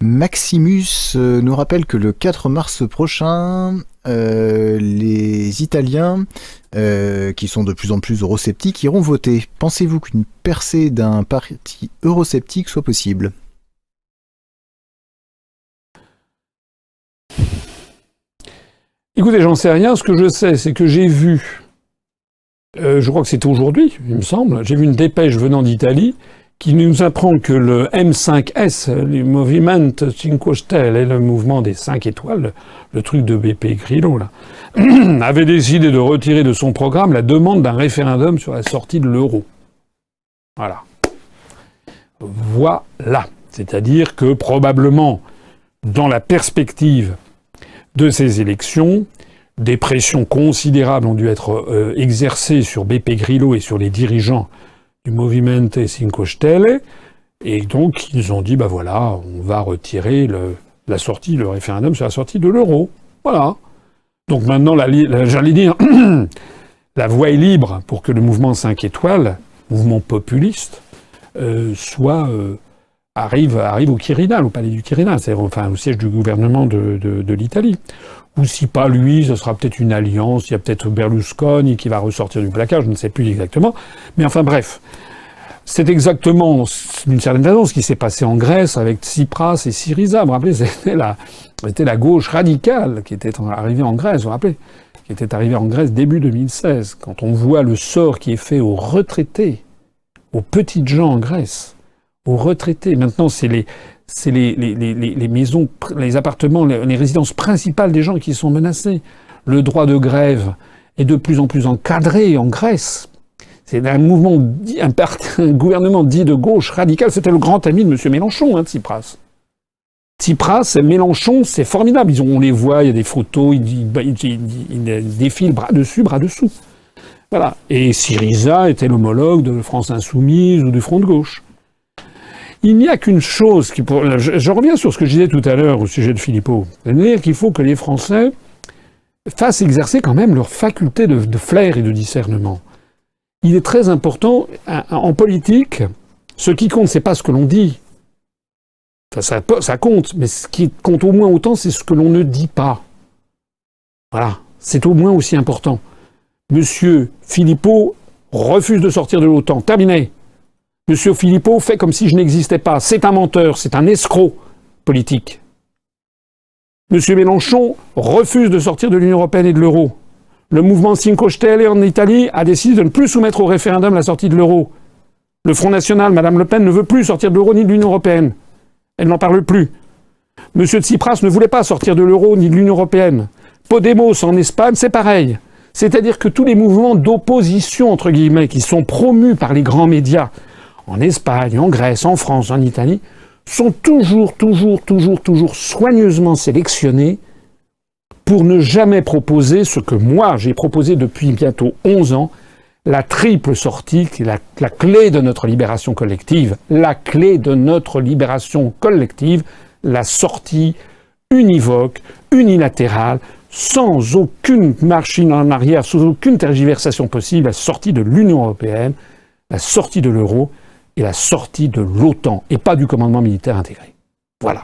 Maximus nous rappelle que le 4 mars prochain, les Italiens, qui sont de plus en plus eurosceptiques, iront voter. Pensez-vous qu'une percée d'un parti eurosceptique soit possible ? Écoutez, j'en sais rien. Ce que je sais, c'est que j'ai vu, je crois que c'était aujourd'hui, il me semble, j'ai vu une dépêche venant d'Italie qui nous apprend que le M5S, le Movimento 5 Stelle, le mouvement des 5 étoiles, le truc de BP Grillo, là, avait décidé de retirer de son programme la demande d'un référendum sur la sortie de l'euro. Voilà. Voilà. C'est-à-dire que probablement, dans la perspective de ces élections, des pressions considérables ont dû être exercées sur BP Grillo et sur les dirigeants du Movimento 5 Stelle, et donc ils ont dit, voilà, on va retirer le référendum sur la sortie de l'euro. Voilà. Donc maintenant, j'allais dire, la voie est libre pour que le mouvement 5 étoiles, mouvement populiste, arrive au Quirinal, au palais du Quirinal, c'est-à-dire au siège du gouvernement de l'Italie. Ou si pas lui, ce sera peut-être une alliance, il y a peut-être Berlusconi qui va ressortir du placard, je ne sais plus exactement. Mais enfin bref, c'est exactement, d'une certaine façon, ce qui s'est passé en Grèce avec Tsipras et Syriza. Vous vous rappelez, c'était la gauche radicale qui était arrivée en Grèce, vous vous rappelez, qui était arrivée en Grèce début 2016. Quand on voit le sort qui est fait aux retraités, aux petites gens en Grèce, aux retraités. Maintenant, c'est les maisons, les appartements, les résidences principales des gens qui sont menacés. Le droit de grève est de plus en plus encadré en Grèce. C'est un mouvement, un gouvernement dit de gauche radical. C'était le grand ami de M. Mélenchon, Tsipras. Tsipras et Mélenchon, c'est formidable. On les voit, il y a des photos, ils défilent bras dessus, bras dessous. Voilà. Et Syriza était l'homologue de France Insoumise ou du Front de Gauche. Il n'y a qu'une chose qui... Je reviens sur ce que je disais tout à l'heure au sujet de Philippot. C'est-à-dire qu'il faut que les Français fassent exercer quand même leur faculté de flair et de discernement. Il est très important, en politique, ce qui compte, c'est pas ce que l'on dit. Ça compte, mais ce qui compte au moins autant, c'est ce que l'on ne dit pas. Voilà. C'est au moins aussi important. Monsieur Philippot refuse de sortir de l'OTAN. Terminé. Monsieur Philippot fait comme si je n'existais pas. C'est un menteur, c'est un escroc politique. Monsieur Mélenchon refuse de sortir de l'Union européenne et de l'euro. Le mouvement 5 Stelle en Italie a décidé de ne plus soumettre au référendum la sortie de l'euro. Le Front National, Madame Le Pen, ne veut plus sortir de l'euro ni de l'Union européenne. Elle n'en parle plus. Monsieur Tsipras ne voulait pas sortir de l'euro ni de l'Union européenne. Podemos en Espagne, c'est pareil. C'est-à-dire que tous les mouvements d'opposition, entre guillemets, qui sont promus par les grands médias, en Espagne, en Grèce, en France, en Italie, sont toujours soigneusement sélectionnés pour ne jamais proposer ce que moi j'ai proposé depuis bientôt 11 ans, la triple sortie, qui est la clé de notre libération collective, la clé de notre libération collective, la sortie univoque, unilatérale, sans aucune machine en arrière, sans aucune tergiversation possible, la sortie de l'Union européenne, la sortie de l'euro et la sortie de l'OTAN, et pas du commandement militaire intégré. Voilà.